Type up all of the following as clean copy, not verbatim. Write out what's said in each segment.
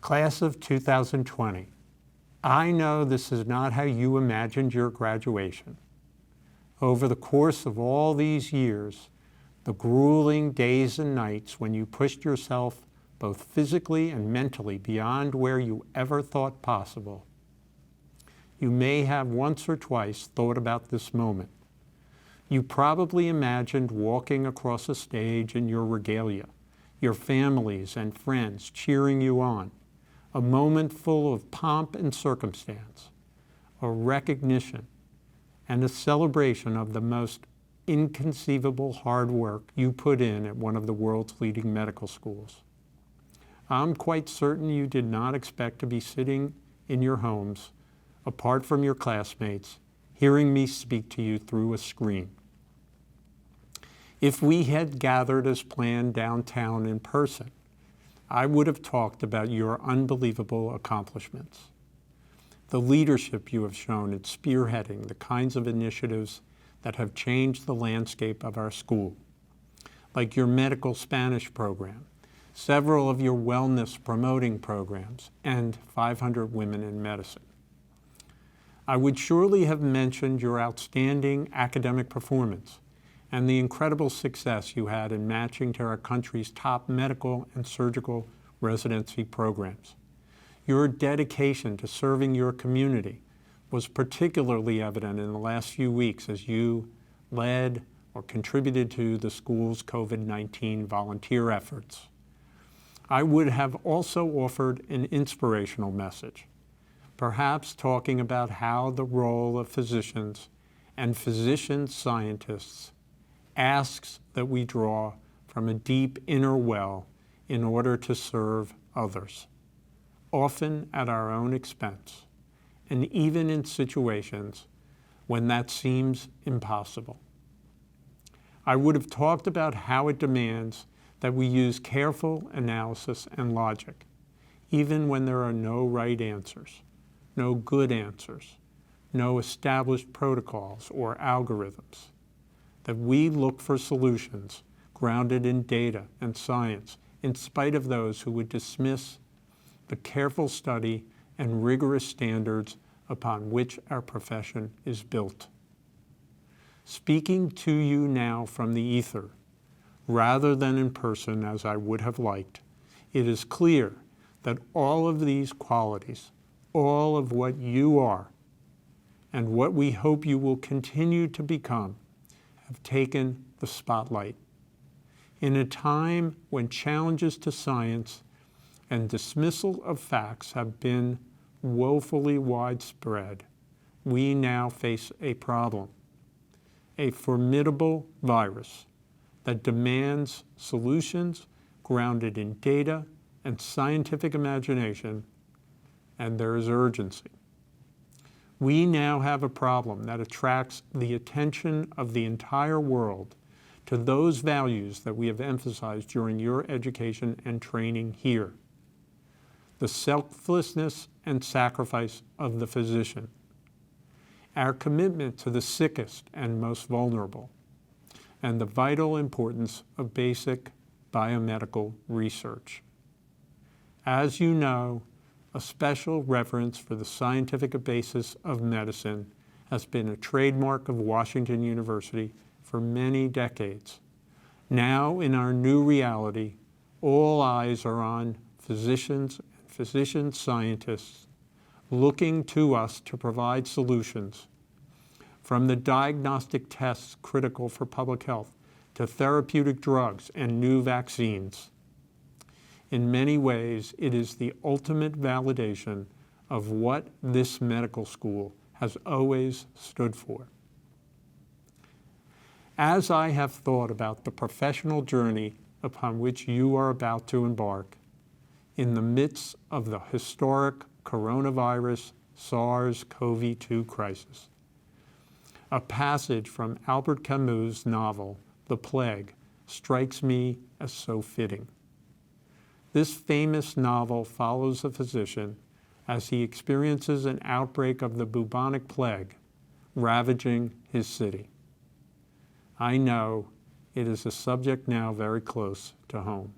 Class of 2020, I know this is not how you imagined your graduation. Over the course of all these years, the grueling days and nights when you pushed yourself both physically and mentally beyond where you ever thought possible, you may have once or twice thought about this moment. You probably imagined walking across a stage in your regalia, your families and friends cheering you on, a moment full of pomp and circumstance, a recognition and a celebration of the most inconceivable hard work you put in at one of the world's leading medical schools. I'm quite certain you did not expect to be sitting in your homes, apart from your classmates, hearing me speak to you through a screen. If we had gathered as planned downtown in person, I would have talked about your unbelievable accomplishments, the leadership you have shown in spearheading the kinds of initiatives that have changed the landscape of our school, like your medical Spanish program, several of your wellness promoting programs, and 500 Women in Medicine. I would surely have mentioned your outstanding academic performance and the incredible success you had in matching to our country's top medical and surgical residency programs. Your dedication to serving your community was particularly evident in the last few weeks as you led or contributed to the school's COVID-19 volunteer efforts. I would have also offered an inspirational message, perhaps talking about how the role of physicians and physician scientists asks that we draw from a deep inner well in order to serve others, often at our own expense, and even in situations when that seems impossible. I would have talked about how it demands that we use careful analysis and logic, even when there are no right answers, no good answers, no established protocols or algorithms, that we look for solutions grounded in data and science, in spite of those who would dismiss the careful study and rigorous standards upon which our profession is built. Speaking to you now from the ether, rather than in person as I would have liked, it is clear that all of these qualities, all of what you are, and what we hope you will continue to become, have taken the spotlight. In a time when challenges to science and dismissal of facts have been woefully widespread, we now face a problem, a formidable virus that demands solutions grounded in data and scientific imagination, and there is urgency. We now have a problem that attracts the attention of the entire world to those values that we have emphasized during your education and training here. The selflessness and sacrifice of the physician, our commitment to the sickest and most vulnerable, and the vital importance of basic biomedical research. As you know, a special reverence for the scientific basis of medicine has been a trademark of Washington University for many decades. Now, in our new reality, all eyes are on physicians and physician scientists looking to us to provide solutions, from the diagnostic tests critical for public health to therapeutic drugs and new vaccines. In many ways, it is the ultimate validation of what this medical school has always stood for. As I have thought about the professional journey upon which you are about to embark, in the midst of the historic coronavirus SARS-CoV-2 crisis, a passage from Albert Camus' novel, The Plague, strikes me as so fitting. This famous novel follows a physician as he experiences an outbreak of the bubonic plague ravaging his city. I know it is a subject now very close to home.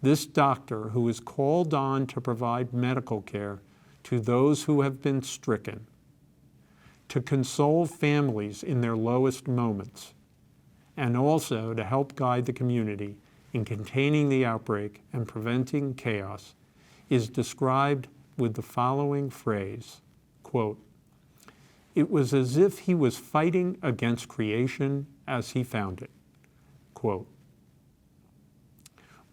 This doctor, who is called on to provide medical care to those who have been stricken, to console families in their lowest moments, and also to help guide the community in containing the outbreak and preventing chaos, is described with the following phrase, quote, "It was as if he was fighting against creation as he found it," quote.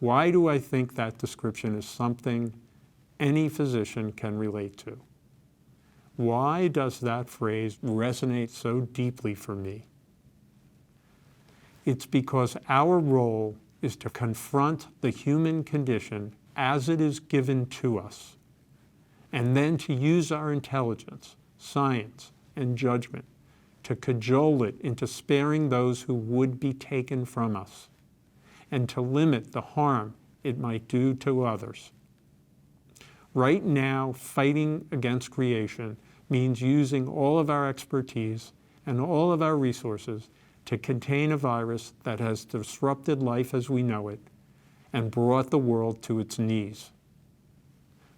Why do I think that description is something any physician can relate to? Why does that phrase resonate so deeply for me? It's because our role is to confront the human condition as it is given to us, and then to use our intelligence, science, and judgment to cajole it into sparing those who would be taken from us, and to limit the harm it might do to others. Right now, fighting against creation means using all of our expertise and all of our resources to contain a virus that has disrupted life as we know it and brought the world to its knees.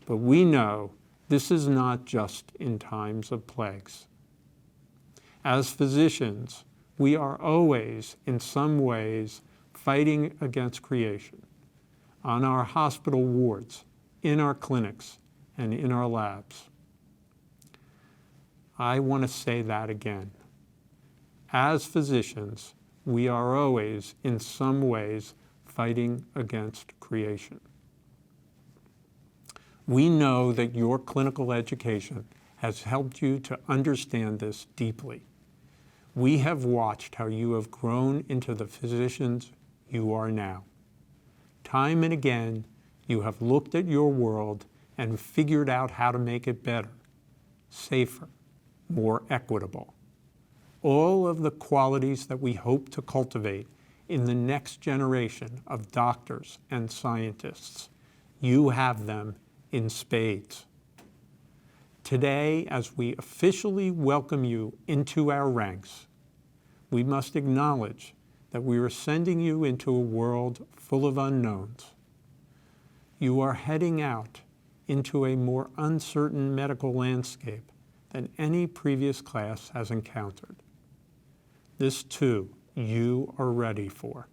But we know this is not just in times of plagues. As physicians, we are always, in some ways, fighting against creation on our hospital wards, in our clinics, and in our labs. I want to say that again. As physicians, we are always, in some ways, fighting against creation. We know that your clinical education has helped you to understand this deeply. We have watched how you have grown into the physicians you are now. Time and again, you have looked at your world and figured out how to make it better, safer, more equitable. All of the qualities that we hope to cultivate in the next generation of doctors and scientists, you have them in spades. Today, as we officially welcome you into our ranks, we must acknowledge that we are sending you into a world full of unknowns. You are heading out into a more uncertain medical landscape than any previous class has encountered. This, too, you are ready for.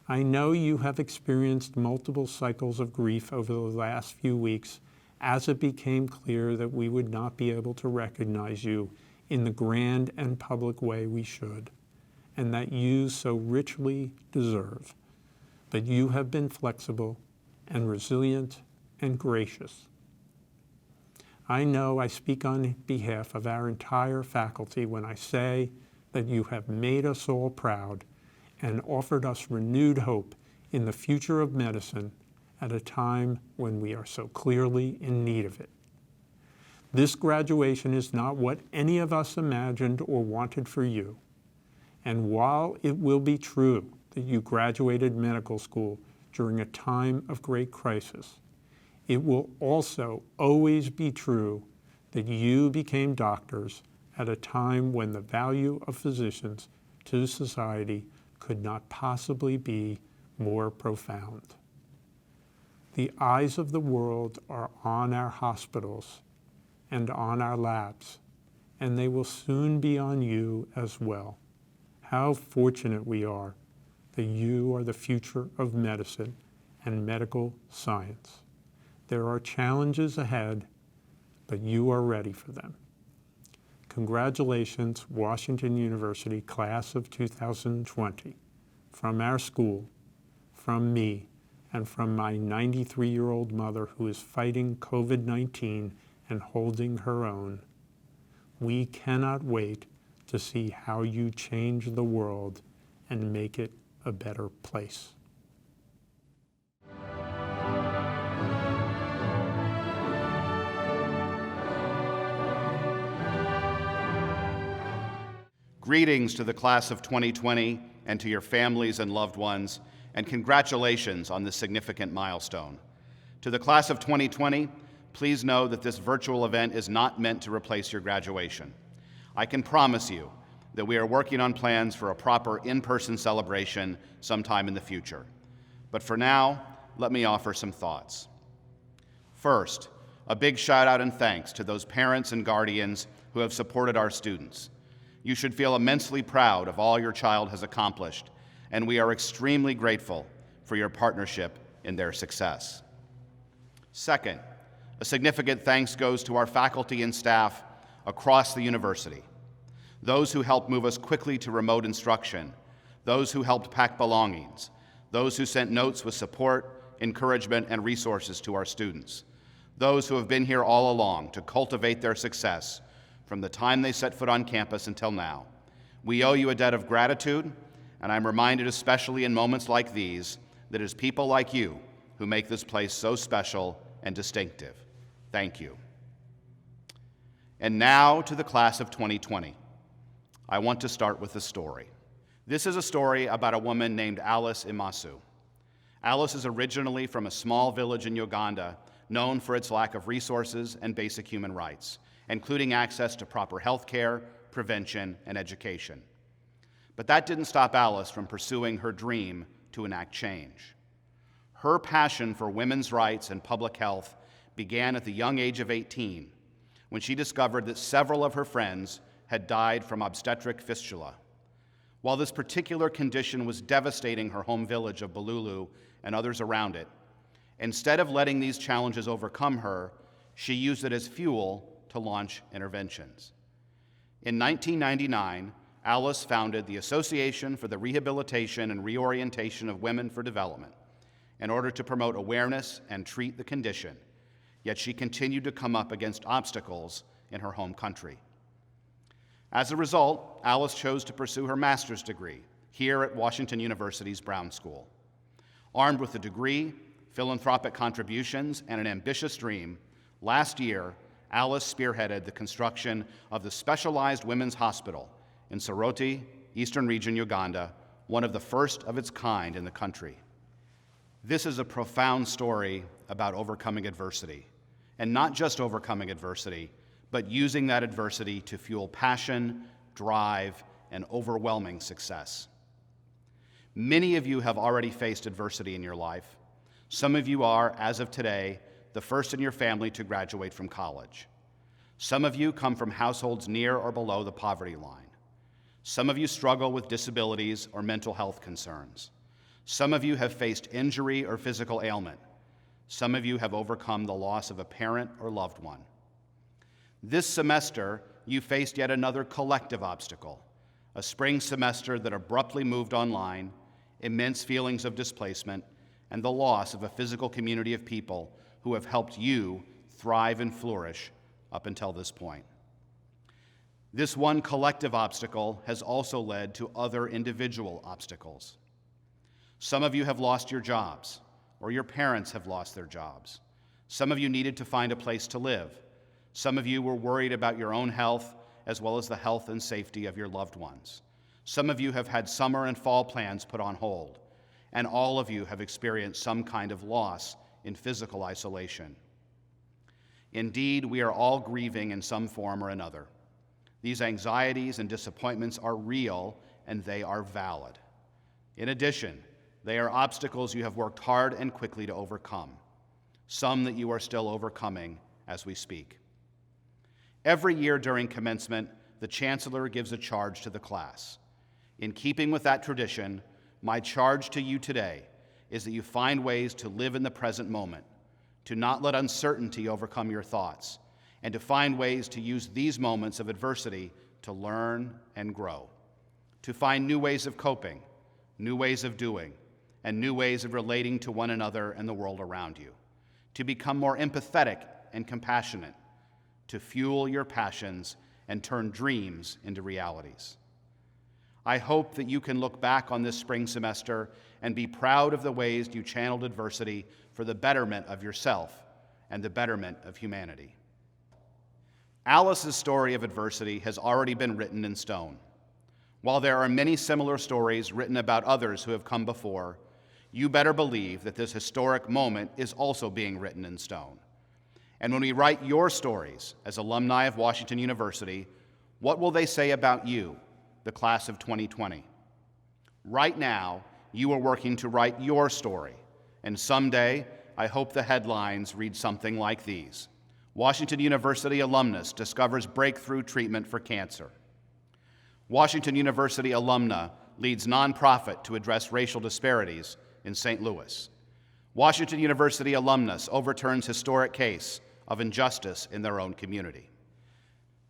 I know you have experienced multiple cycles of grief over the last few weeks as it became clear that we would not be able to recognize you in the grand and public way we should, and that you so richly deserve. But you have been flexible and resilient and gracious. I know I speak on behalf of our entire faculty when I say that you have made us all proud and offered us renewed hope in the future of medicine at a time when we are so clearly in need of it. This graduation is not what any of us imagined or wanted for you. And while it will be true that you graduated medical school during a time of great crisis, it will also always be true that you became doctors at a time when the value of physicians to society could not possibly be more profound. The eyes of the world are on our hospitals and on our labs, and they will soon be on you as well. How fortunate we are that you are the future of medicine and medical science. There are challenges ahead, but you are ready for them. Congratulations, Washington University Class of 2020. From our school, from me, and from my 93-year-old mother who is fighting COVID-19 and holding her own, we cannot wait to see how you change the world and make it a better place. Greetings to the class of 2020 and to your families and loved ones, and congratulations on this significant milestone. To the class of 2020, please know that this virtual event is not meant to replace your graduation. I can promise you that we are working on plans for a proper in-person celebration sometime in the future. But for now, let me offer some thoughts. First, a big shout out and thanks to those parents and guardians who have supported our students. You should feel immensely proud of all your child has accomplished, and we are extremely grateful for your partnership in their success. Second, a significant thanks goes to our faculty and staff across the university, those who helped move us quickly to remote instruction, those who helped pack belongings, those who sent notes with support, encouragement, and resources to our students, those who have been here all along to cultivate their success from the time they set foot on campus until now. We owe you a debt of gratitude, and I'm reminded, especially in moments like these, that it is people like you who make this place so special and distinctive. Thank you. And now to the class of 2020. I want to start with a story. This is a story about a woman named Alice Imasu. Alice is originally from a small village in Uganda known for its lack of resources and basic human rights, including access to proper health care, prevention, and education. But that didn't stop Alice from pursuing her dream to enact change. Her passion for women's rights and public health began at the young age of 18, when she discovered that several of her friends had died from obstetric fistula. While this particular condition was devastating her home village of Bululu and others around it, instead of letting these challenges overcome her, she used it as fuel to launch interventions. In 1999, Alice founded the Association for the Rehabilitation and Reorientation of Women for Development in order to promote awareness and treat the condition, yet she continued to come up against obstacles in her home country. As a result, Alice chose to pursue her master's degree here at Washington University's Brown School. Armed with a degree, philanthropic contributions, and an ambitious dream, last year, Alice spearheaded the construction of the Specialized Women's Hospital in Soroti, Eastern Region, Uganda, one of the first of its kind in the country. This is a profound story about overcoming adversity, and not just overcoming adversity, but using that adversity to fuel passion, drive, and overwhelming success. Many of you have already faced adversity in your life. Some of you are, as of today, the first in your family to graduate from college. Some of you come from households near or below the poverty line. Some of you struggle with disabilities or mental health concerns. Some of you have faced injury or physical ailment. Some of you have overcome the loss of a parent or loved one. This semester, you faced yet another collective obstacle, a spring semester that abruptly moved online, immense feelings of displacement, and the loss of a physical community of people who have helped you thrive and flourish up until this point. This one collective obstacle has also led to other individual obstacles. Some of you have lost your jobs, or your parents have lost their jobs. Some of you needed to find a place to live. Some of you were worried about your own health, as well as the health and safety of your loved ones. Some of you have had summer and fall plans put on hold, and all of you have experienced some kind of loss in physical isolation. Indeed, we are all grieving in some form or another. These anxieties and disappointments are real, and they are valid. In addition, they are obstacles you have worked hard and quickly to overcome, some that you are still overcoming as we speak. Every year during commencement, the Chancellor gives a charge to the class. In keeping with that tradition, my charge to you today is that you find ways to live in the present moment, to not let uncertainty overcome your thoughts, and to find ways to use these moments of adversity to learn and grow, to find new ways of coping, new ways of doing, and new ways of relating to one another and the world around you, to become more empathetic and compassionate, to fuel your passions and turn dreams into realities. I hope that you can look back on this spring semester and be proud of the ways you channeled adversity for the betterment of yourself and the betterment of humanity. Alice's story of adversity has already been written in stone. While there are many similar stories written about others who have come before, you better believe that this historic moment is also being written in stone. And when we write your stories as alumni of Washington University, what will they say about you, the class of 2020? Right now, you are working to write your story And someday, I hope the headlines read something like these: Washington University alumnus discovers breakthrough treatment for cancer. Washington University alumna leads nonprofit to address racial disparities in St. Louis. Washington University alumnus overturns historic case of injustice in their own community.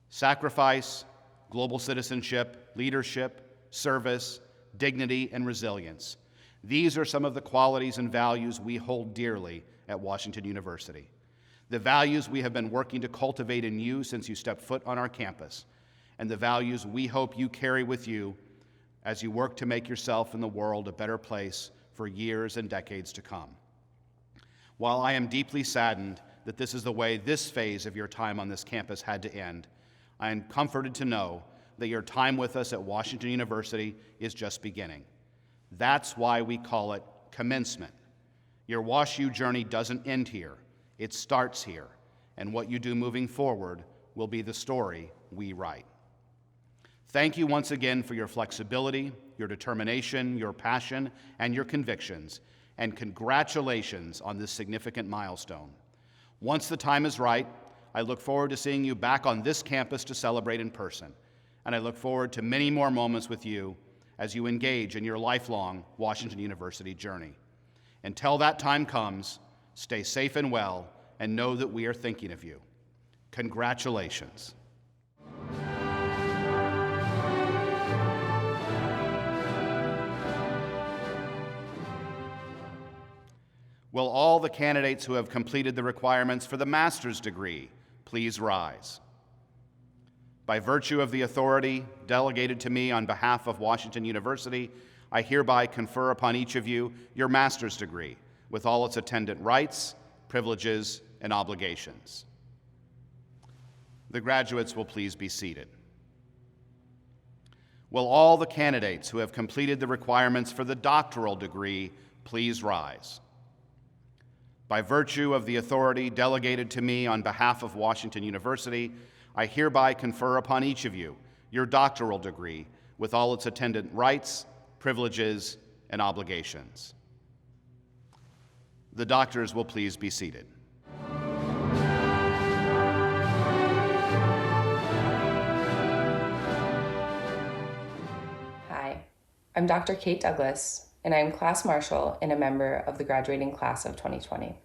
Sacrifice, global citizenship, leadership, service, dignity, and resilience. These are some of the qualities and values we hold dearly at Washington University. The values we have been working to cultivate in you since you stepped foot on our campus, and the values we hope you carry with you as you work to make yourself and the world a better place for years and decades to come. While I am deeply saddened that this is the way this phase of your time on this campus had to end, I am comforted to know that your time with us at Washington University is just beginning. That's why we call it commencement. Your WashU journey doesn't end here, it starts here, and what you do moving forward will be the story we write. Thank you once again for your flexibility, your determination, your passion, and your convictions, and congratulations on this significant milestone. Once the time is right, I look forward to seeing you back on this campus to celebrate in person, and I look forward to many more moments with you as you engage in your lifelong Washington University journey. Until that time comes, stay safe and well, and know that we are thinking of you. Congratulations. Will all the candidates who have completed the requirements for the master's degree please rise? By virtue of the authority delegated to me on behalf of Washington University, I hereby confer upon each of you your master's degree with all its attendant rights, privileges, and obligations. The graduates will please be seated. Will all the candidates who have completed the requirements for the doctoral degree please rise? By virtue of the authority delegated to me on behalf of Washington University, I hereby confer upon each of you your doctoral degree with all its attendant rights, privileges, and obligations. The doctors will please be seated. Hi, I'm Dr. Kate Douglas, and I am class marshal and a member of the graduating class of 2020.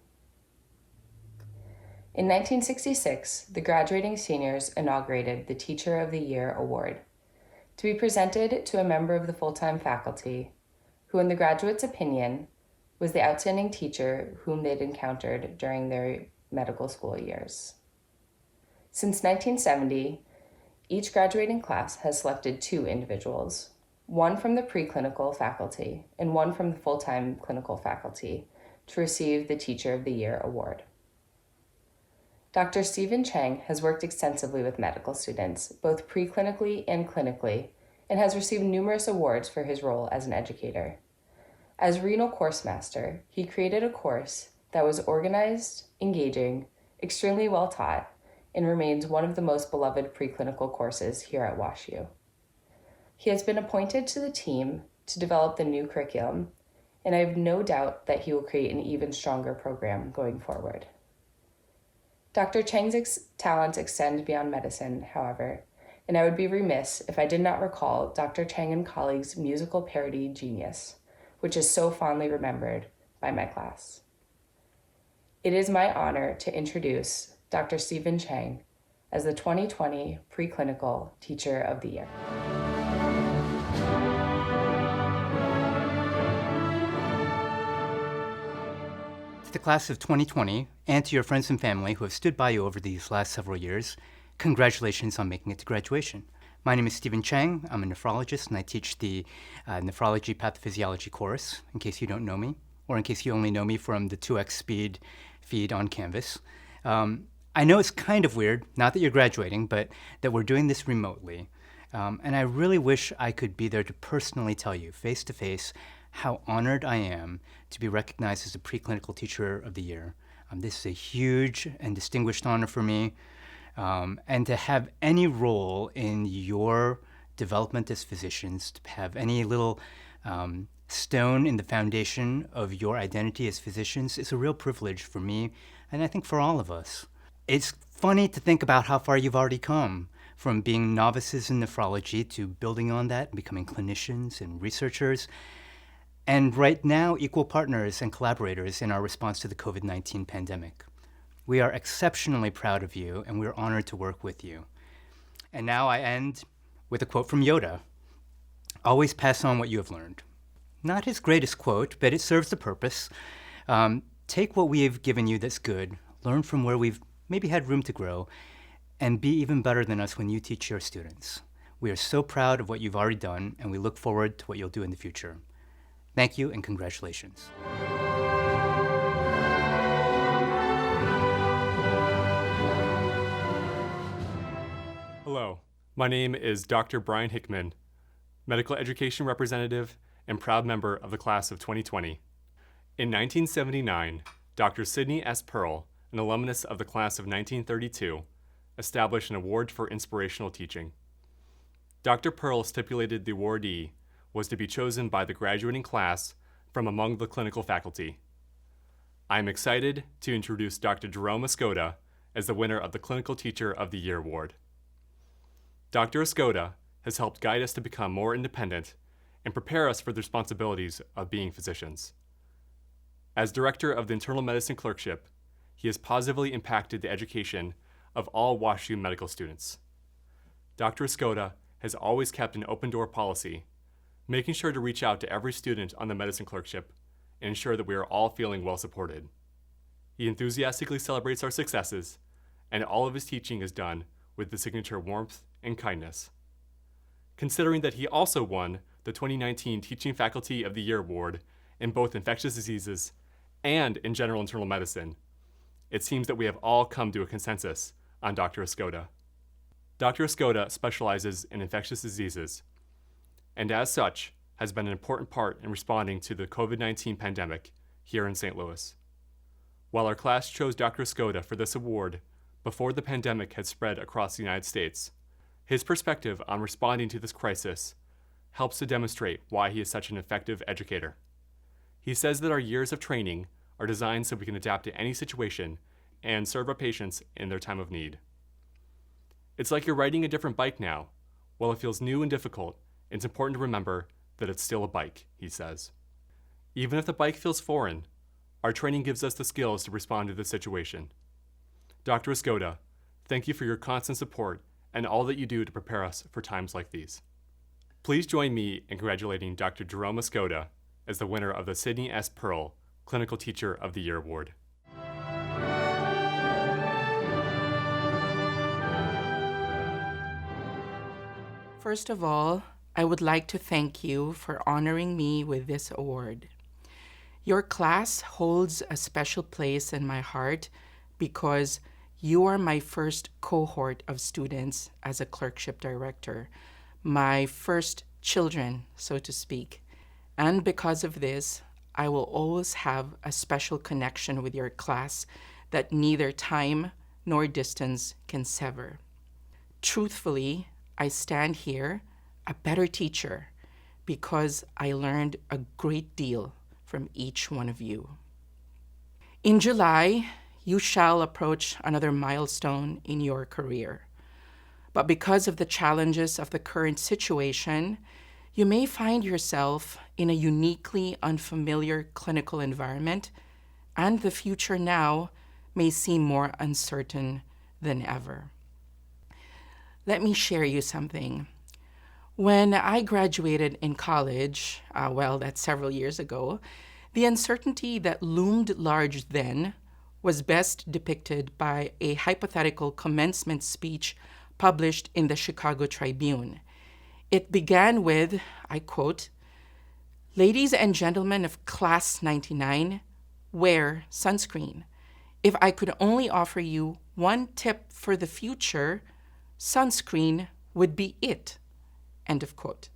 In 1966, the graduating seniors inaugurated the Teacher of the Year Award to be presented to a member of the full-time faculty who, in the graduate's opinion, was the outstanding teacher whom they'd encountered during their medical school years. Since 1970, each graduating class has selected 2 individuals, one from the preclinical faculty and one from the full-time clinical faculty, to receive the Teacher of the Year Award. Dr. Stephen Chang has worked extensively with medical students, both preclinically and clinically, and has received numerous awards for his role as an educator. As renal course master, he created a course that was organized, engaging, extremely well taught, and remains one of the most beloved preclinical courses here at WashU. He has been appointed to the team to develop the new curriculum, and I have no doubt that he will create an even stronger program going forward. Dr. Chang's talents extend beyond medicine, however, and I would be remiss if I did not recall Dr. Chang and colleagues' musical parody Genius, which is so fondly remembered by my class. It is my honor to introduce Dr. Stephen Chang as the 2020 Preclinical Teacher of the Year. To the class of 2020, and to your friends and family who have stood by you over these last several years, congratulations on making it to graduation. My name is Stephen Chang. I'm a nephrologist, and I teach the nephrology pathophysiology course, in case you don't know me, or in case you only know me from the 2x speed feed on Canvas. I know it's kind of weird, not that you're graduating, but that we're doing this remotely. And I really wish I could be there to personally tell you, face-to-face, how honored I am to be recognized as the Preclinical Teacher of the Year. This is a huge and distinguished honor for me, and to have any role in your development as physicians, to have any little stone in the foundation of your identity as physicians is a real privilege for me, and I think for all of us. It's funny to think about how far you've already come, from being novices in nephrology to building on that and becoming clinicians and researchers, and right now equal partners and collaborators in our response to the COVID-19 pandemic. We are exceptionally proud of you, and we're honored to work with you. And now I end with a quote from Yoda. Always pass on what you have learned. Not his greatest quote, but it serves the purpose. Take what we have given you that's good, learn from where we've maybe had room to grow, and be even better than us when you teach your students. We are so proud of what you've already done, and we look forward to what you'll do in the future. Thank you, and congratulations. Hello, my name is Dr. Brian Hickman, Medical Education Representative and proud member of the class of 2020. In 1979, Dr. Sidney S. Pearl, an alumnus of the class of 1932, established an award for inspirational teaching. Dr. Pearl stipulated the awardee was to be chosen by the graduating class from among the clinical faculty. I am excited to introduce Dr. Jerome Escoda as the winner of the Clinical Teacher of the Year award. Dr. Escoda has helped guide us to become more independent and prepare us for the responsibilities of being physicians. As director of the Internal Medicine Clerkship, he has positively impacted the education of all WashU medical students. Dr. Escoda has always kept an open-door policy, making sure to reach out to every student on the medicine clerkship and ensure that we are all feeling well supported. He enthusiastically celebrates our successes, and all of his teaching is done with the signature warmth and kindness. Considering that he also won the 2019 Teaching Faculty of the Year award in both infectious diseases and in general internal medicine, it seems that we have all come to a consensus on Dr. Escoda. Dr. Escoda specializes in infectious diseases, and as such, has been an important part in responding to the COVID-19 pandemic here in St. Louis. While our class chose Dr. Escoda for this award before the pandemic had spread across the United States, his perspective on responding to this crisis helps to demonstrate why he is such an effective educator. He says that our years of training are designed so we can adapt to any situation and serve our patients in their time of need. It's like you're riding a different bike now. While it feels new and difficult, it's important to remember that it's still a bike, he says. Even if the bike feels foreign, our training gives us the skills to respond to the situation. Dr. Escoda, thank you for your constant support and all that you do to prepare us for times like these. Please join me in congratulating Dr. Jerome Escoda as the winner of the Sidney S. Pearl Clinical Teacher of the Year award. First of all, I would like to thank you for honoring me with this award. Your class holds a special place in my heart because you are my first cohort of students as a clerkship director, my first children, so to speak. And because of this, I will always have a special connection with your class that neither time nor distance can sever. Truthfully, I stand here a better teacher because I learned a great deal from each one of you. In July, you shall approach another milestone in your career. But because of the challenges of the current situation, you may find yourself in a uniquely unfamiliar clinical environment, and the future now may seem more uncertain than ever. Let me share you something. When I graduated in college, that's several years ago, the uncertainty that loomed large then was best depicted by a hypothetical commencement speech published in the Chicago Tribune. It began with, I quote, "Ladies and gentlemen of Class 99, wear sunscreen. If I could only offer you one tip for the future, sunscreen would be it." End of quote.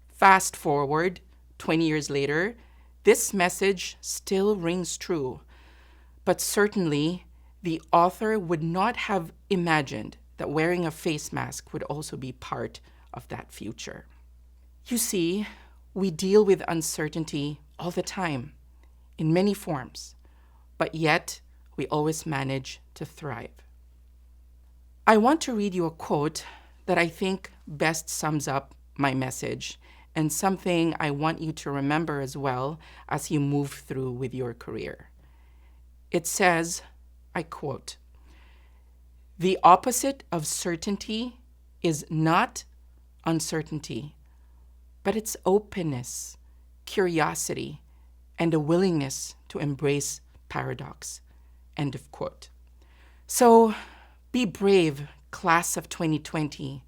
Fast forward 20 years later, this message still rings true, but certainly the author would not have imagined that wearing a face mask would also be part of that future. You see, We deal with uncertainty all the time, in many forms, but yet we always manage to thrive. I want to read you a quote that I think best sums up my message and something I want you to remember as well as you move through with your career. It says, I quote, "The opposite of certainty is not uncertainty, but it's openness, curiosity, and a willingness to embrace paradox." End of quote. So be brave, class of 2020.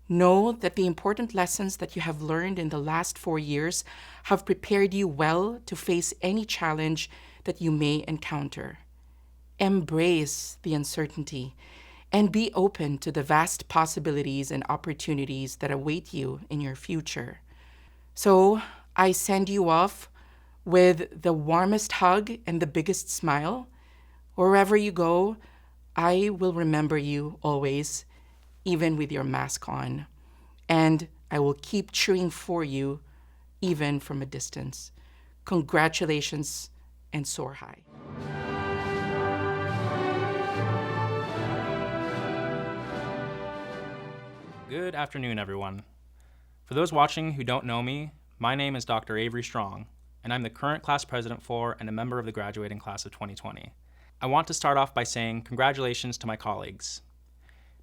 Know that the important lessons that you have learned in the last 4 years have prepared you well to face any challenge that you may encounter. Embrace the uncertainty and be open to the vast possibilities and opportunities that await you in your future. So I send you off with the warmest hug and the biggest smile. Wherever you go, I will remember you always, even with your mask on, and I will keep cheering for you, even from a distance. Congratulations and soar high. Good afternoon, everyone. For those watching who don't know me, my name is Dr. Avery Strong, and I'm the current class president for and a member of the graduating class of 2020. I want to start off by saying congratulations to my colleagues.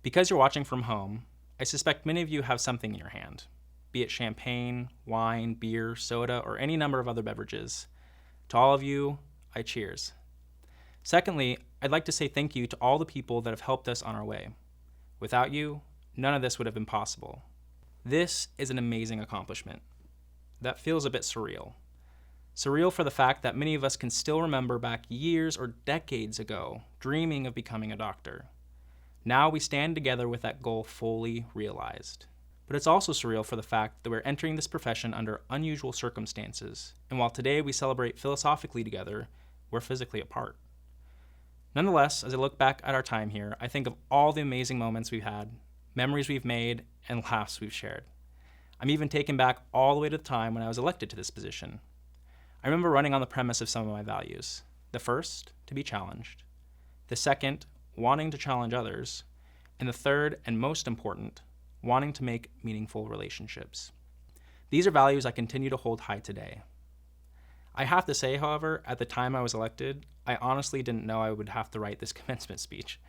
Because you're watching from home, I suspect many of you have something in your hand, be it champagne, wine, beer, soda, or any number of other beverages. To all of you, I cheers. Secondly, I'd like to say thank you to all the people that have helped us on our way. Without you, none of this would have been possible. This is an amazing accomplishment. That feels a bit surreal. Surreal for the fact that many of us can still remember back years or decades ago dreaming of becoming a doctor. Now we stand together with that goal fully realized. But it's also surreal for the fact that we're entering this profession under unusual circumstances, and while today we celebrate philosophically together, we're physically apart. Nonetheless, as I look back at our time here, I think of all the amazing moments we've had, memories we've made, and laughs we've shared. I'm even taken back all the way to the time when I was elected to this position. I remember running on the premise of some of my values. The first, to be challenged. The second, wanting to challenge others. And the third, and most important, wanting to make meaningful relationships. These are values I continue to hold high today. I have to say, however, at the time I was elected, I honestly didn't know I would have to write this commencement speech.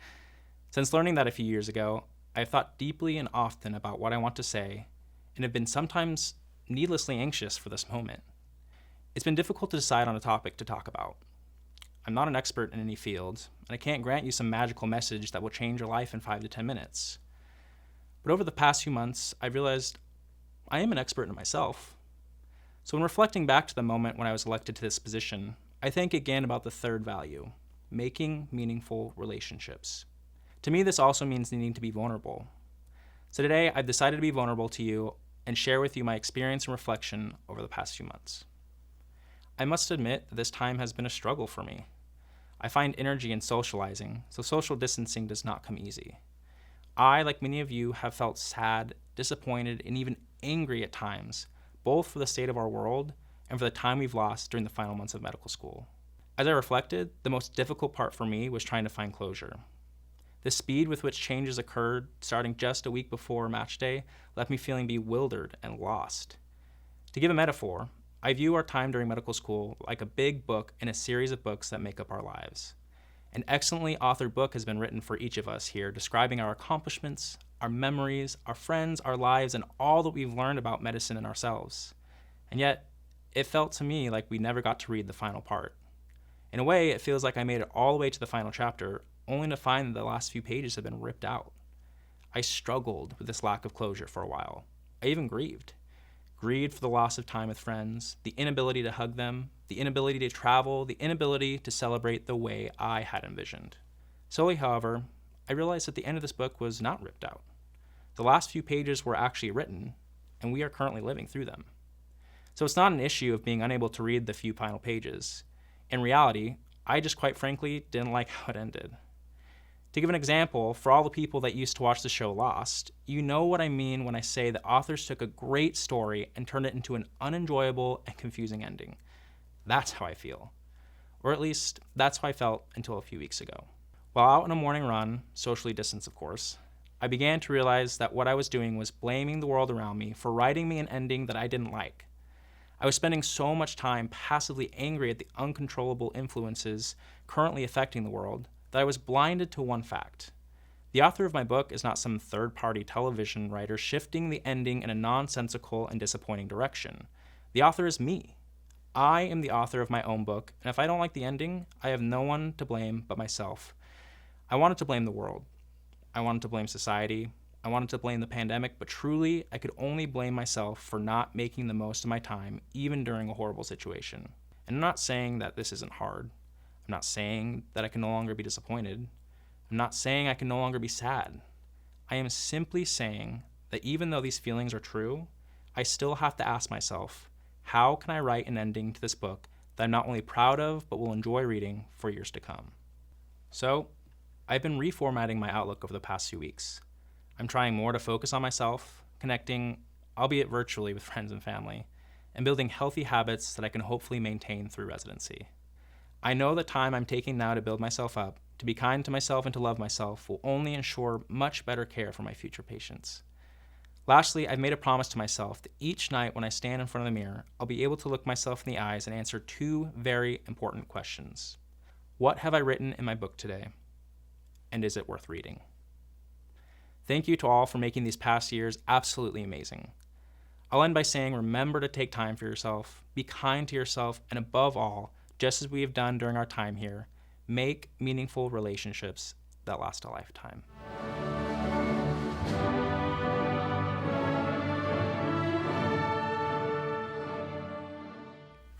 Since learning that a few years ago, I have thought deeply and often about what I want to say, and have been sometimes needlessly anxious for this moment. It's been difficult to decide on a topic to talk about. I'm not an expert in any field, and I can't grant you some magical message that will change your life in 5 to 10 minutes. But over the past few months, I've realized I am an expert in myself. So when reflecting back to the moment when I was elected to this position, I think again about the third value, making meaningful relationships. To me, this also means needing to be vulnerable. So today, I've decided to be vulnerable to you and share with you my experience and reflection over the past few months. I must admit that this time has been a struggle for me. I find energy in socializing, so social distancing does not come easy. I, like many of you, have felt sad, disappointed, and even angry at times, both for the state of our world and for the time we've lost during the final months of medical school. As I reflected, the most difficult part for me was trying to find closure. The speed with which changes occurred, starting just a week before match day, left me feeling bewildered and lost. To give a metaphor, I view our time during medical school like a big book in a series of books that make up our lives. An excellently authored book has been written for each of us here, describing our accomplishments, our memories, our friends, our lives, and all that we've learned about medicine and ourselves. And yet, it felt to me like we never got to read the final part. In a way, it feels like I made it all the way to the final chapter, only to find that the last few pages have been ripped out. I struggled with this lack of closure for a while. I even grieved. Grieved for the loss of time with friends, the inability to hug them, the inability to travel, the inability to celebrate the way I had envisioned. Slowly, however, I realized that the end of this book was not ripped out. The last few pages were actually written, and we are currently living through them. So it's not an issue of being unable to read the few final pages. In reality, I just quite frankly didn't like how it ended. To give an example, for all the people that used to watch the show Lost, you know what I mean when I say that authors took a great story and turned it into an unenjoyable and confusing ending. That's how I feel. Or at least, that's how I felt until a few weeks ago. While out on a morning run, socially distanced of course, I began to realize that what I was doing was blaming the world around me for writing me an ending that I didn't like. I was spending so much time passively angry at the uncontrollable influences currently affecting the world that I was blinded to one fact. The author of my book is not some third-party television writer shifting the ending in a nonsensical and disappointing direction. The author is me. I am the author of my own book, and if I don't like the ending, I have no one to blame but myself. I wanted to blame the world. I wanted to blame society. I wanted to blame the pandemic, but truly, I could only blame myself for not making the most of my time, even during a horrible situation. And I'm not saying that this isn't hard. I'm not saying that I can no longer be disappointed. I'm not saying I can no longer be sad. I am simply saying that even though these feelings are true, I still have to ask myself, how can I write an ending to this book that I'm not only proud of, but will enjoy reading for years to come? So, I've been reformatting my outlook over the past few weeks. I'm trying more to focus on myself, connecting, albeit virtually, with friends and family, and building healthy habits that I can hopefully maintain through residency. I know the time I'm taking now to build myself up, to be kind to myself and to love myself will only ensure much better care for my future patients. Lastly, I've made a promise to myself that each night when I stand in front of the mirror, I'll be able to look myself in the eyes and answer two very important questions. What have I written in my book today? And is it worth reading? Thank you to all for making these past years absolutely amazing. I'll end by saying remember to take time for yourself, be kind to yourself, and above all, just as we have done during our time here, make meaningful relationships that last a lifetime.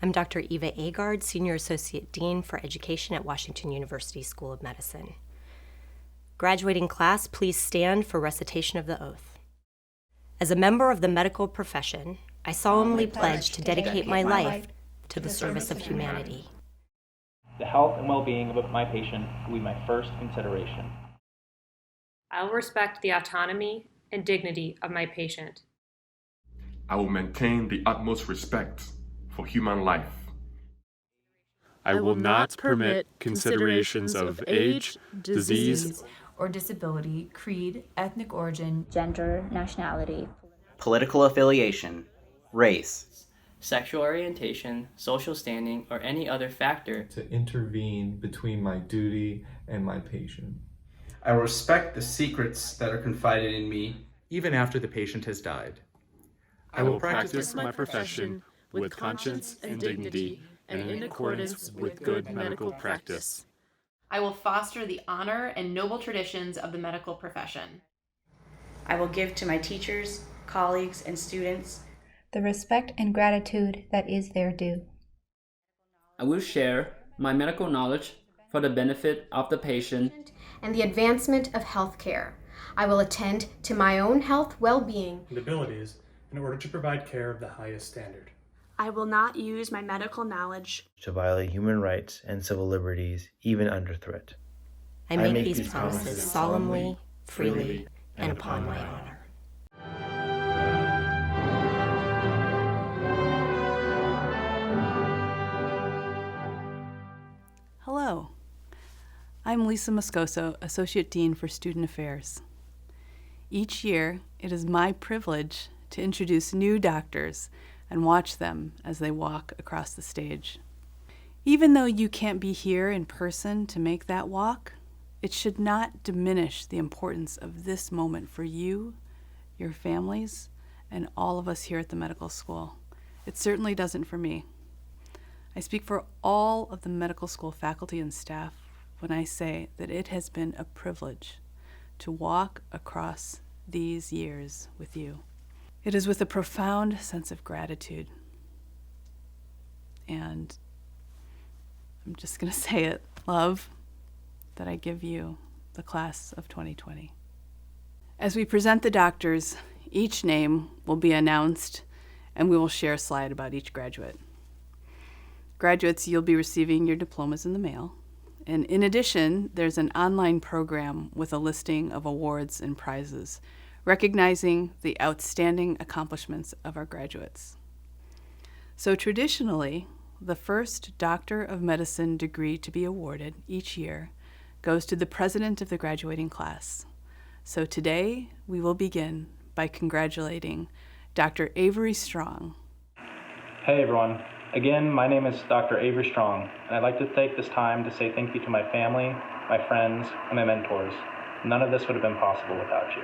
I'm Dr. Eva Agard, Senior Associate Dean for Education at Washington University School of Medicine. Graduating class, please stand for recitation of the oath. As a member of the medical profession, I solemnly pledge to dedicate my life to the service of humanity. The health and well-being of my patient will be my first consideration. I will respect the autonomy and dignity of my patient. I will maintain the utmost respect for human life. I will not permit considerations of age, disease, or disability, creed, ethnic origin, gender, nationality, political affiliation, race, sexual orientation, social standing, or any other factor to intervene between my duty and my patient. I will respect the secrets that are confided in me, even after the patient has died. I will practice my profession with conscience and dignity and in accordance with good medical practice. I will foster the honor and noble traditions of the medical profession. I will give to my teachers, colleagues, and students the respect and gratitude that is their due. I will share my medical knowledge for the benefit of the patient and the advancement of health care. I will attend to my own health, well-being, and abilities in order to provide care of the highest standard. I will not use my medical knowledge to violate human rights and civil liberties, even under threat. I make these promises solemnly, freely, and upon my honor. Hello, I'm Lisa Moscoso, Associate Dean for Student Affairs. Each year, it is my privilege to introduce new doctors and watch them as they walk across the stage. Even though you can't be here in person to make that walk, it should not diminish the importance of this moment for you, your families, and all of us here at the medical school. It certainly doesn't for me. I speak for all of the medical school faculty and staff when I say that it has been a privilege to walk across these years with you. It is with a profound sense of gratitude. And I'm just going to say it, love, that I give you, the class of 2020. As we present the doctors, each name will be announced and we will share a slide about each graduate. Graduates, you'll be receiving your diplomas in the mail, And in addition, there's an online program with a listing of awards and prizes, recognizing the outstanding accomplishments of our graduates. So traditionally, the first Doctor of Medicine degree to be awarded each year goes to the president of the graduating class. So today, we will begin by congratulating Dr. Avery Strong. Hey everyone. Again, my name is Dr. Avery Strong, and I'd like to take this time to say thank you to my family, my friends, and my mentors. None of this would have been possible without you.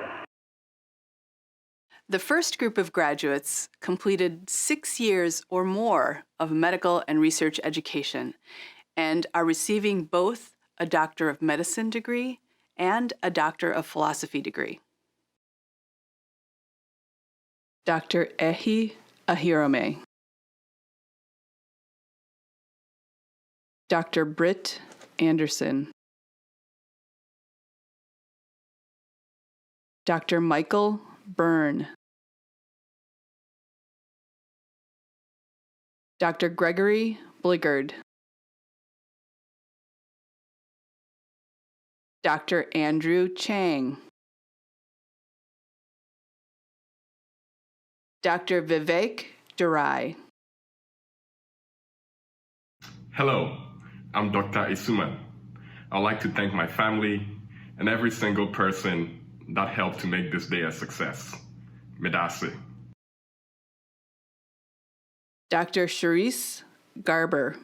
The first group of graduates completed 6 years or more of medical and research education and are receiving both a Doctor of Medicine degree and a Doctor of Philosophy degree. Dr. Ehi Ahirome. Dr. Britt Anderson. Dr. Michael Byrne. Dr. Gregory Bliggard. Dr. Andrew Chang. Dr. Vivek Durai. Hello, I'm Dr. Isuman. I'd like to thank my family and every single person that helped to make this day a success. Medase. Dr. Charisse Garber.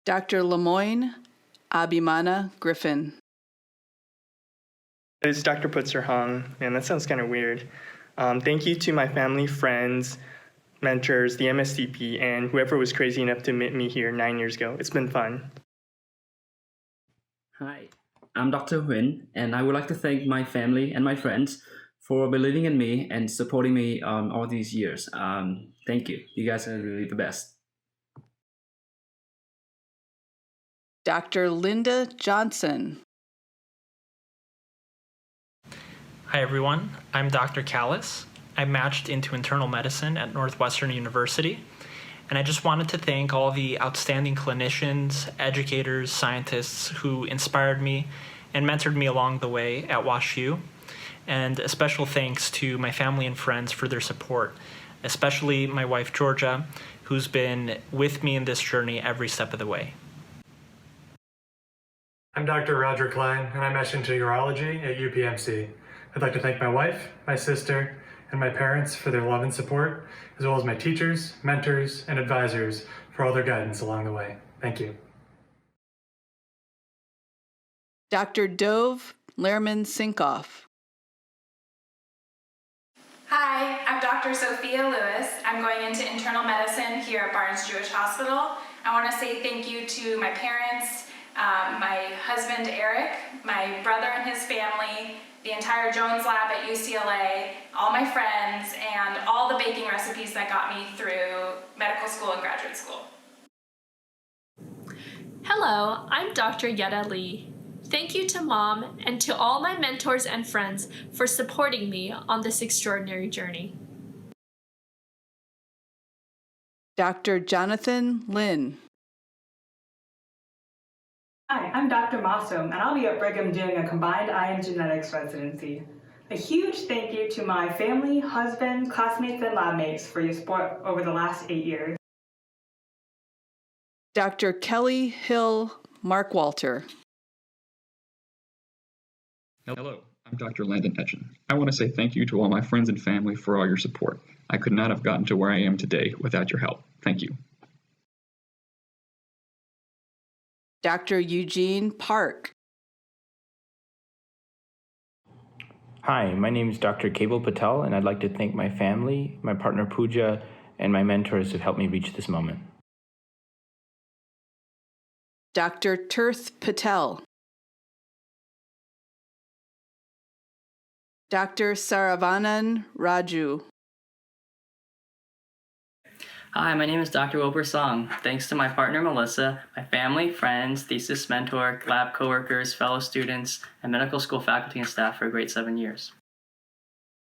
Dr. Lemoyne Abimana Griffin. It's Dr. Putzer Hong. Man, that sounds kind of weird. Thank you to my family, friends, mentors, the MSDP, and whoever was crazy enough to admit me here 9 years ago. It's been fun. Hi, I'm Dr. Huynh, and I would like to thank my family and my friends for believing in me and supporting me all these years. Thank you. You guys are really the best. Dr. Linda Johnson. Hi everyone, I'm Dr. Callis. I matched into internal medicine at Northwestern University, and I just wanted to thank all the outstanding clinicians, educators, scientists who inspired me and mentored me along the way at WashU, and a special thanks to my family and friends for their support, especially my wife Georgia, who's been with me in this journey every step of the way. I'm Dr. Roger Klein, and I matched into urology at UPMC. I'd like to thank my wife, my sister, and my parents for their love and support, as well as my teachers, mentors, and advisors for all their guidance along the way. Thank you. Dr. Dove Lehrman Sinkoff. Hi, I'm Dr. Sophia Lewis. I'm going into internal medicine here at Barnes Jewish Hospital. I want to say thank you to my parents, my husband Eric, my brother and his family, the entire Jones Lab at UCLA, all my friends, and all the baking recipes that got me through medical school and graduate school. Hello, I'm Dr. Yetta Lee. Thank you to Mom and to all my mentors and friends for supporting me on this extraordinary journey. Dr. Jonathan Lin. Hi, I'm Dr. Masom, and I'll be at Brigham doing a combined IM genetics residency. A huge thank you to my family, husband, classmates, and lab mates for your support over the last 8 years. Dr. Kelly Hill Markwalter. Hello, I'm Dr. Landon Etchen. I want to say thank you to all my friends and family for all your support. I could not have gotten to where I am today without your help. Thank you. Dr. Eugene Park. Hi, my name is Dr. Kable Patel, and I'd like to thank my family, my partner Pooja, and my mentors who've helped me reach this moment. Dr. Tirth Patel. Dr. Saravanan Raju. Hi, my name is Dr. Wilbur Song. Thanks to my partner Melissa, my family, friends, thesis mentor, lab coworkers, fellow students, and medical school faculty and staff for a great 7 years.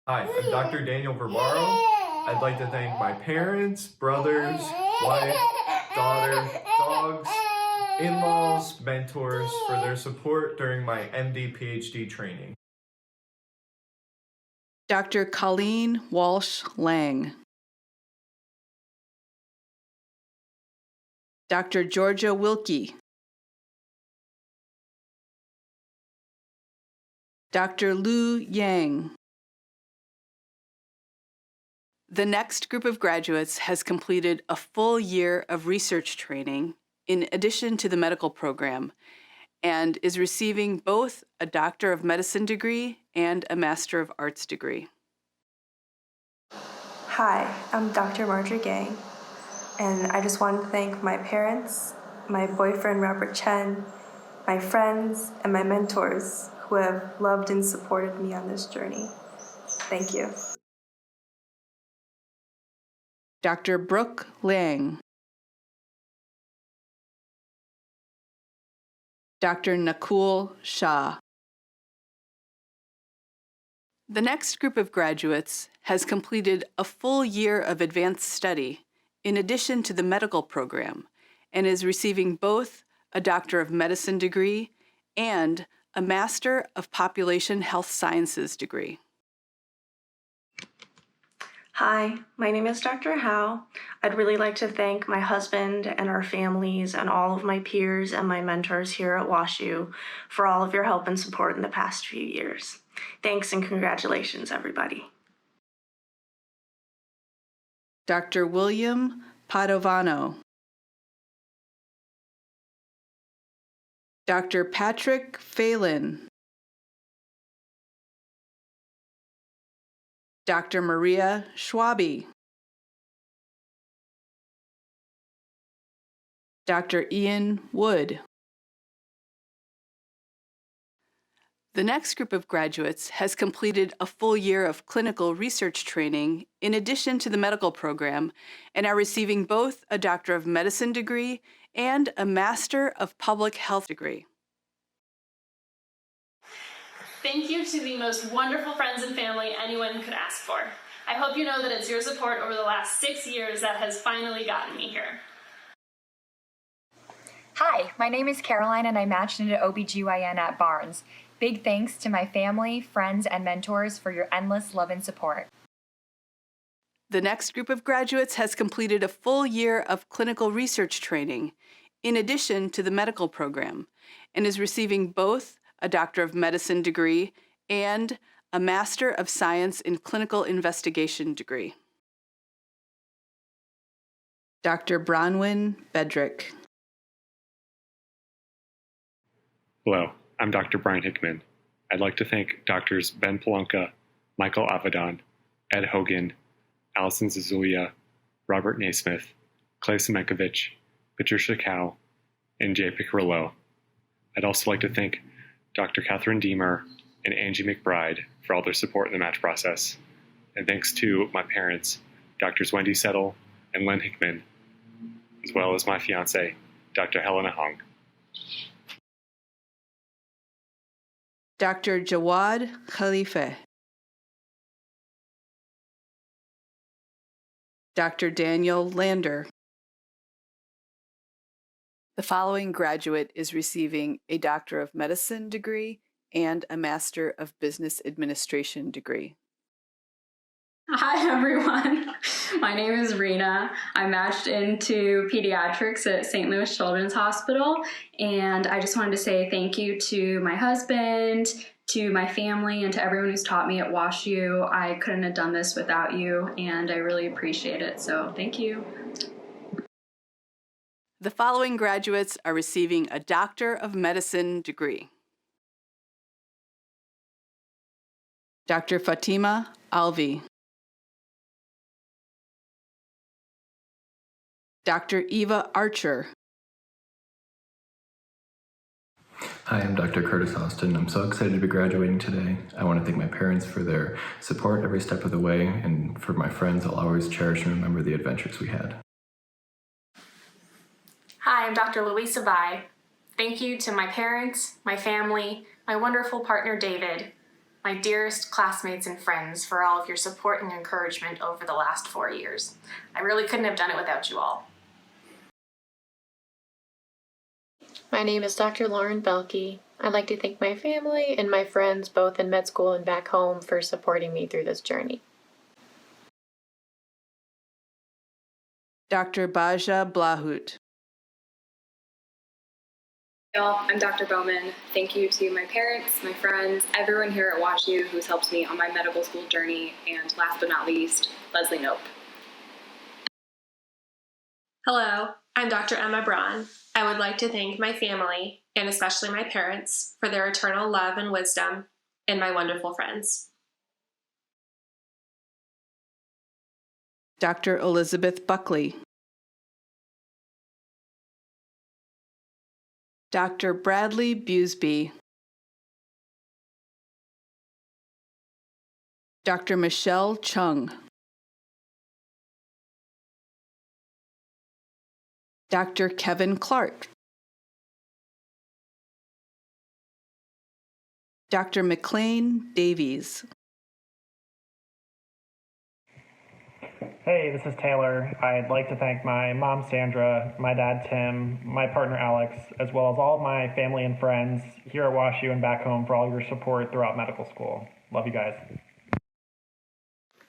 Hi, I'm Dr. Daniel Verbaro. I'd like to thank my parents, brothers, wife, daughter, dog, dogs, in-laws, mentors for their support during my MD PhD training. Dr. Colleen Walsh Lang. Dr. Georgia Wilkie. Dr. Lu Yang. The next group of graduates has completed a full year of research training in addition to the medical program and is receiving both a Doctor of Medicine degree and a Master of Arts degree. Hi, I'm Dr. Marjorie Gang, and I just want to thank my parents, my boyfriend Robert Chen, my friends, and my mentors who have loved and supported me on this journey. Thank you. Dr. Brooke Liang. Dr. Nakul Shah. The next group of graduates has completed a full year of advanced study in addition to the medical program and is receiving both a Doctor of Medicine degree and a Master of Population Health Sciences degree. Hi, my name is Dr. Howe. I'd really like to thank my husband and our families and all of my peers and my mentors here at WashU for all of your help and support in the past few years. Thanks and congratulations, everybody. Dr. William Padovano. Dr. Patrick Phelan. Dr. Maria Schwabe. Dr. Ian Wood. The next group of graduates has completed a full year of clinical research training in addition to the medical program and are receiving both a Doctor of Medicine degree and a Master of Public Health degree. Thank you to the most wonderful friends and family anyone could ask for. I hope you know that it's your support over the last 6 years that has finally gotten me here. Hi, my name is Caroline and I matched into OBGYN at Barnes. Big thanks to my family, friends, and mentors for your endless love and support. The next group of graduates has completed a full year of clinical research training in addition to the medical program and is receiving both a Doctor of Medicine degree and a Master of Science in Clinical Investigation degree. Dr. Bronwyn Bedrick. Hello, I'm Dr. Brian Hickman. I'd like to thank Doctors Ben Polonka, Michael Avedon, Ed Hogan, Allison Zazulia, Robert Naismith, Clay Semenkovich, Patricia Cow, and Jay Picarillo. I'd also like to thank Dr. Catherine Deemer and Angie McBride for all their support in the match process. And thanks to my parents, Drs. Wendy Settle and Len Hickman, as well as my fiance, Dr. Helena Hong. Dr. Jawad Khalife. Dr. Daniel Lander. The following graduate is receiving a Doctor of Medicine degree and a Master of Business Administration degree. Hi everyone, my name is Rena. I matched into pediatrics at St. Louis Children's Hospital, and I just wanted to say thank you to my husband, to my family, and to everyone who's taught me at WashU. I couldn't have done this without you, and I really appreciate it, so thank you. The following graduates are receiving a Doctor of Medicine degree. Dr. Fatima Alvi. Dr. Eva Archer. Hi, I'm Dr. Curtis Austin. I'm so excited to be graduating today. I want to thank my parents for their support every step of the way, and for my friends, I'll always cherish and remember the adventures we had. Hi, I'm Dr. Louisa Bai. Thank you to my parents, my family, my wonderful partner David, my dearest classmates and friends for all of your support and encouragement over the last 4 years. I really couldn't have done it without you all. My name is Dr. Lauren Belke. I'd like to thank my family and my friends, both in med school and back home, for supporting me through this journey. Dr. Baja Blahut. Y'all, I'm Dr. Bowman. Thank you to my parents, my friends, everyone here at WashU who's helped me on my medical school journey, and last but not least, Leslie Knope. Hello, I'm Dr. Emma Braun. I would like to thank my family, and especially my parents, for their eternal love and wisdom, and my wonderful friends. Dr. Elizabeth Buckley. Dr. Bradley Busby. Dr. Michelle Chung. Dr. Kevin Clark. Dr. McLean Davies. Hey, this is Taylor. I'd like to thank my mom, Sandra, my dad, Tim, my partner, Alex, as well as all of my family and friends here at WashU and back home for all your support throughout medical school. Love you guys.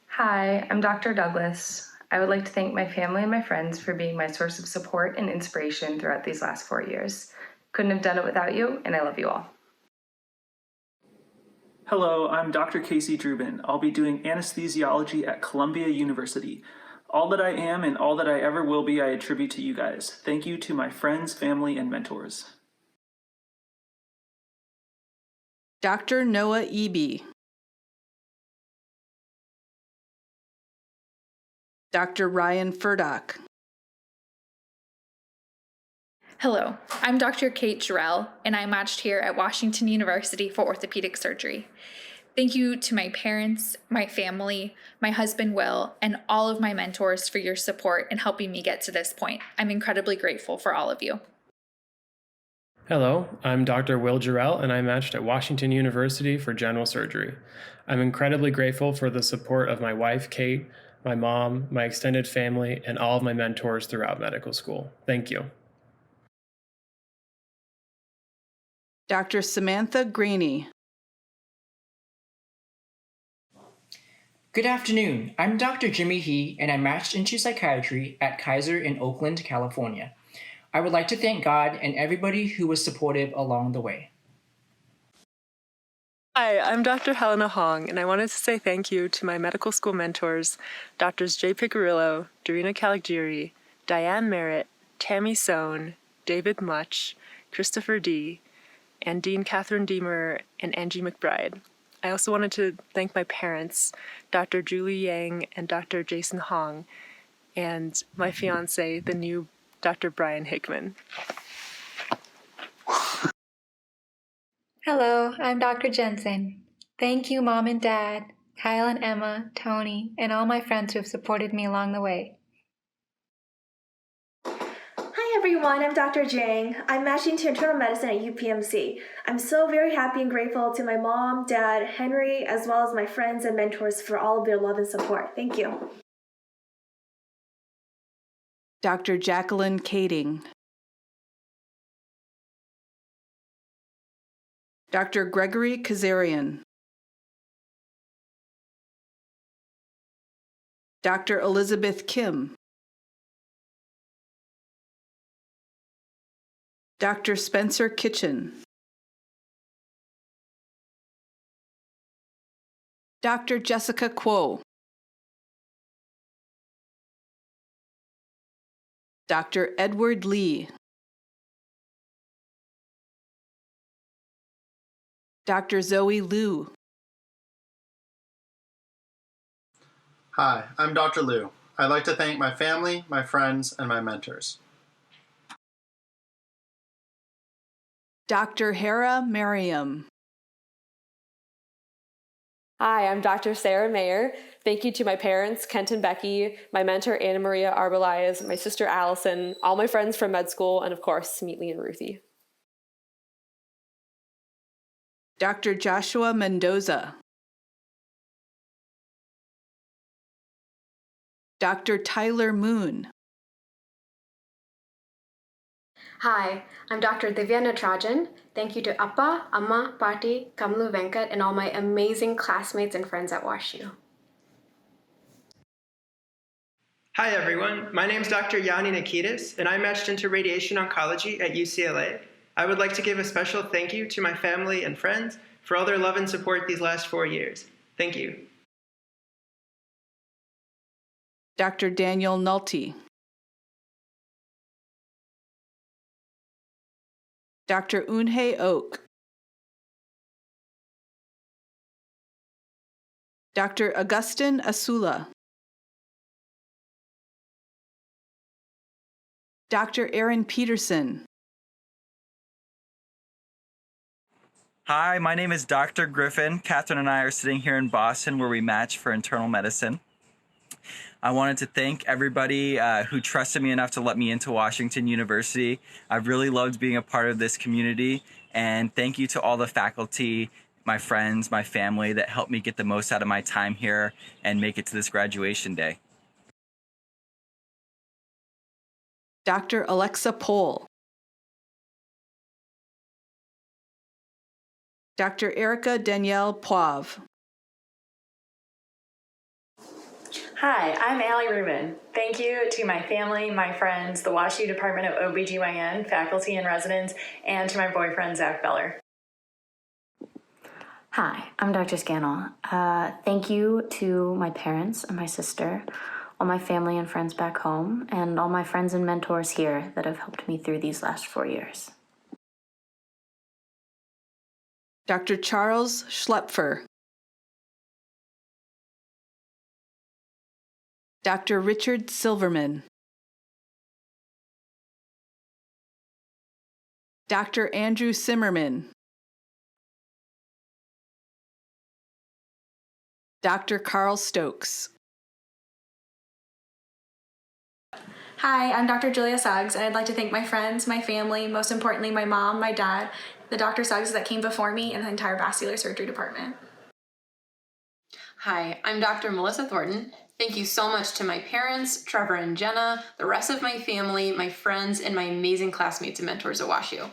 Hi, I'm Dr. Douglas. I would like to thank my family and my friends for being my source of support and inspiration throughout these last 4 years. Couldn't have done it without you, and I love you all. Hello, I'm Dr. Casey Drubin. I'll be doing anesthesiology at Columbia University. All that I am and all that I ever will be, I attribute to you guys. Thank you to my friends, family, and mentors. Dr. Noah Eby. Dr. Ryan Furdock. Hello, I'm Dr. Kate Jarrell, and I matched here at Washington University for orthopedic surgery. Thank you to my parents, my family, my husband Will, and all of my mentors for your support in helping me get to this point. I'm incredibly grateful for all of you. Hello, I'm Dr. Will Jarrell, and I matched at Washington University for general surgery. I'm incredibly grateful for the support of my wife, Kate, my mom, my extended family, and all of my mentors throughout medical school. Thank you. Dr. Samantha Graney. Good afternoon. I'm Dr. Jimmy He, and I matched into psychiatry at Kaiser in Oakland, California. I would like to thank God and everybody who was supportive along the way. Hi, I'm Dr. Helena Hong, and I wanted to say thank you to my medical school mentors, Drs. Jay Picarillo, Darina Caligiri, Diane Merritt, Tammy Sohn, David Much, Christopher D., and Dean Catherine Deemer and Angie McBride. I also wanted to thank my parents, Dr. Julie Yang and Dr. Jason Hong, and my fiance, the new Dr. Brian Hickman. Hello, I'm Dr. Jensen. Thank you, Mom and Dad, Kyle and Emma, Tony, and all my friends who have supported me along the way. Hi everyone, I'm Dr. Jang. I'm matching to internal medicine at UPMC. I'm so very happy and grateful to my mom, dad, Henry, as well as my friends and mentors for all of their love and support. Thank you. Dr. Jacqueline Kading. Dr. Gregory Kazarian. Dr. Elizabeth Kim. Dr. Spencer Kitchen. Dr. Jessica Kuo. Dr. Edward Lee. Dr. Zoe Liu. Hi, I'm Dr. Liu. I'd like to thank my family, my friends, and my mentors. Dr. Hera Merriam. Hi, I'm Dr. Sarah Mayer. Thank you to my parents, Kent and Becky, my mentor, Anna Maria Arbelais, my sister, Allison, all my friends from med school, and of course, Meatley and Ruthie. Dr. Joshua Mendoza. Dr. Tyler Moon. Hi, I'm Dr. Divya Natarajan. Thank you to Appa, Amma, Pati, Kamlu Venkat, and all my amazing classmates and friends at WashU. Hi everyone, my name is Dr. Yanni Nikitas, and I matched into radiation oncology at UCLA. I would like to give a special thank you to my family and friends for all their love and support these last 4 years. Thank you. Dr. Daniel Nolte. Dr. Unhei Oak. Dr. Augustin Asula. Dr. Aaron Peterson. Hi, my name is Dr. Griffin. Catherine and I are sitting here in Boston where we match for internal medicine. I wanted to thank everybody who trusted me enough to let me into Washington University. I've really loved being a part of this community, and thank you to all the faculty, my friends, my family that helped me get the most out of my time here and make it to this graduation day. Dr. Alexa Pohl. Dr. Erica Danielle Poivre. Hi, I'm Allie Rubin. Thank you to my family, my friends, the WashU Department of OBGYN, faculty and residents, and to my boyfriend, Zach Beller. Hi, I'm Dr. Scannell. Thank you to my parents and my sister, all my family and friends back home, and all my friends and mentors here that have helped me through these last 4 years. Dr. Charles Schlepfer. Dr. Richard Silverman. Dr. Andrew Simmerman. Dr. Carl Stokes. Hi, I'm Dr. Julia Suggs, and I'd like to thank my friends, my family, most importantly my mom, my dad, the Dr. Suggs that came before me, and the entire vascular surgery department. Hi, I'm Dr. Melissa Thornton. Thank you so much to my parents, Trevor and Jenna, the rest of my family, my friends, and my amazing classmates and mentors at WashU.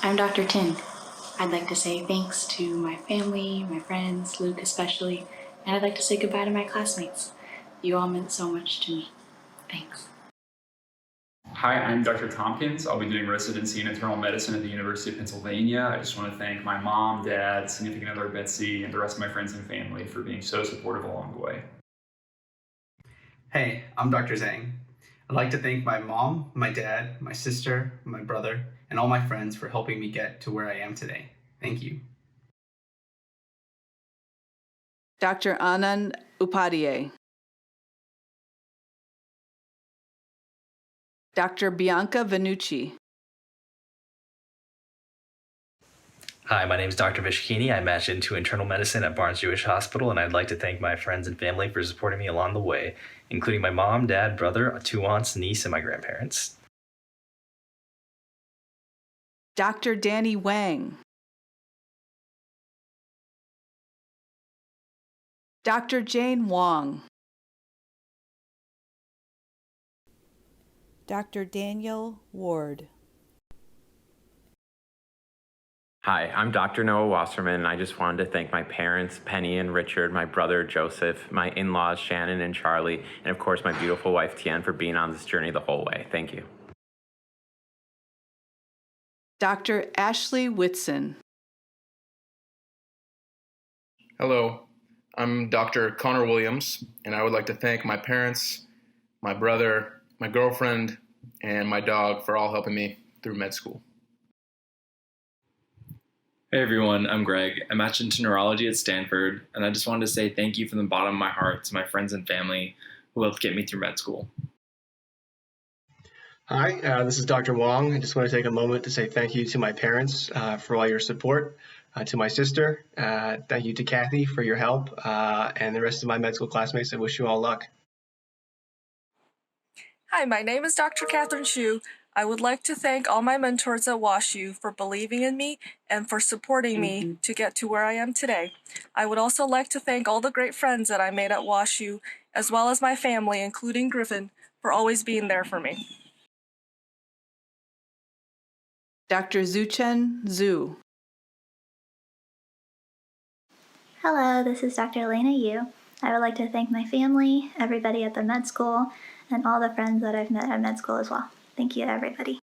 I'm Dr. Tin. I'd like to say thanks to my family, my friends, Luke especially, and I'd like to say goodbye to my classmates. You all meant so much to me. Thanks. Hi, I'm Dr. Tompkins. I'll be doing residency in internal medicine at the University of Pennsylvania. I just want to thank my mom, dad, significant other Betsy, and the rest of my friends and family for being so supportive along the way. Hey, I'm Dr. Zhang. I'd like to thank my mom, my dad, my sister, my brother, and all my friends for helping me get to where I am today. Thank you. Dr. Anand Upadhyay. Dr. Bianca Vanucci. Hi, my name is Dr. Vishkini. I matched into internal medicine at Barnes Jewish Hospital, and I'd like to thank my friends and family for supporting me along the way, including my mom, dad, brother, 2 aunts, niece, and my grandparents. Dr. Danny Wang. Dr. Jane Wong. Dr. Daniel Ward. Hi, I'm Dr. Noah Wasserman, and I just wanted to thank my parents, Penny and Richard, my brother, Joseph, my in-laws, Shannon and Charlie, and of course, my beautiful wife, Tian, for being on this journey the whole way. Thank you. Dr. Ashley Whitson. Hello, I'm Dr. Connor Williams, and I would like to thank my parents, my brother, my girlfriend, and my dog for all helping me through med school. Hey everyone, I'm Greg. I matched into neurology at Stanford, and I just wanted to say thank you from the bottom of my heart to my friends and family who helped get me through med school. Hi, this is Dr. Wong. I just want to take a moment to say thank you to my parents for all your support, to my sister, thank you to Kathy for your help, and the rest of my med school classmates. I wish you all luck. Hi, my name is Dr. Catherine Hsu. I would like to thank all my mentors at WashU for believing in me and for supporting me to get to where I am today. I would also like to thank all the great friends that I made at WashU, as well as my family, including Griffin, for always being there for me. Dr. Zuchen Zhu. Hello, this is Dr. Elena Yu. I would like to thank my family, everybody at the med school, and all the friends that I've met at med school as well. Thank you to everybody.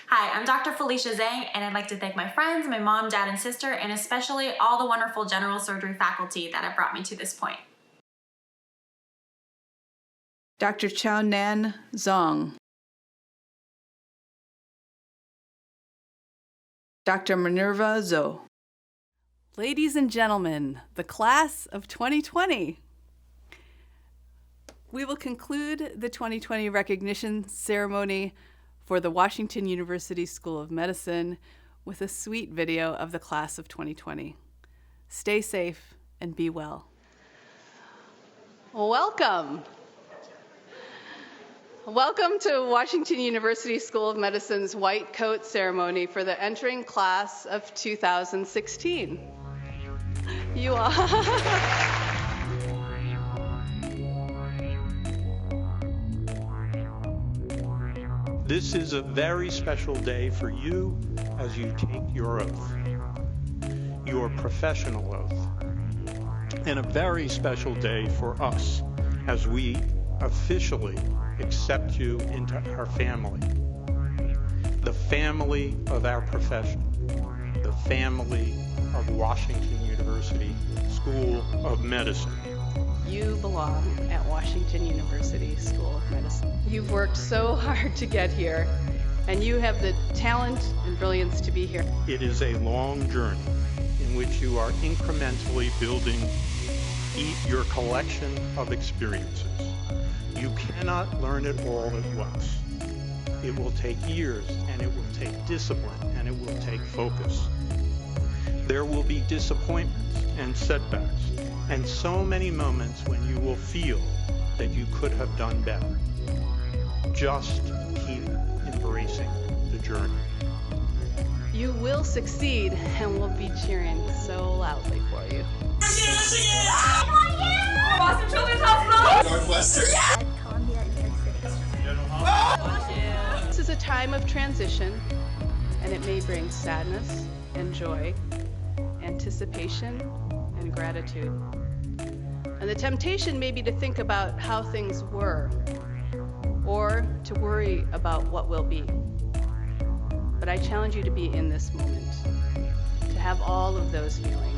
Hi, I'm Dr. Felicia Zhang, and I'd like to thank my friends, my mom, dad, and sister, and especially all the wonderful general surgery faculty that have brought me to this point. Dr. Chao Nan Zong. Dr. Minerva Zhou. Ladies and gentlemen, the class of 2020. We will conclude the 2020 recognition ceremony for the Washington University School of Medicine with a sweet video of the class of 2020. Stay safe and be well. Welcome. Welcome to Washington University School of Medicine's white coat ceremony for the entering class of 2016. You all. This is a very special day for you as you take your oath, your professional oath, and a very special day for us as we officially accept you into our family, the family of our profession, the family of Washington University School of Medicine. You belong at Washington University School of Medicine. You've worked so hard to get here, and you have the talent and brilliance to be here. It is a long journey in which you are incrementally building your collection of experiences. You cannot learn it all at once. It will take years, and it will take discipline, and it will take focus. There will be disappointments and setbacks, and so many moments when you will feel that you could have done better. Just keep embracing the journey. You will succeed, and we'll be cheering so loudly for you. Boston Children's Hospital! Northwestern! This is a time of transition, and it may bring sadness and joy, anticipation and gratitude. And the temptation may be to think about how things were, or to worry about what will be. But I challenge you to be in this moment, to have all of those feelings.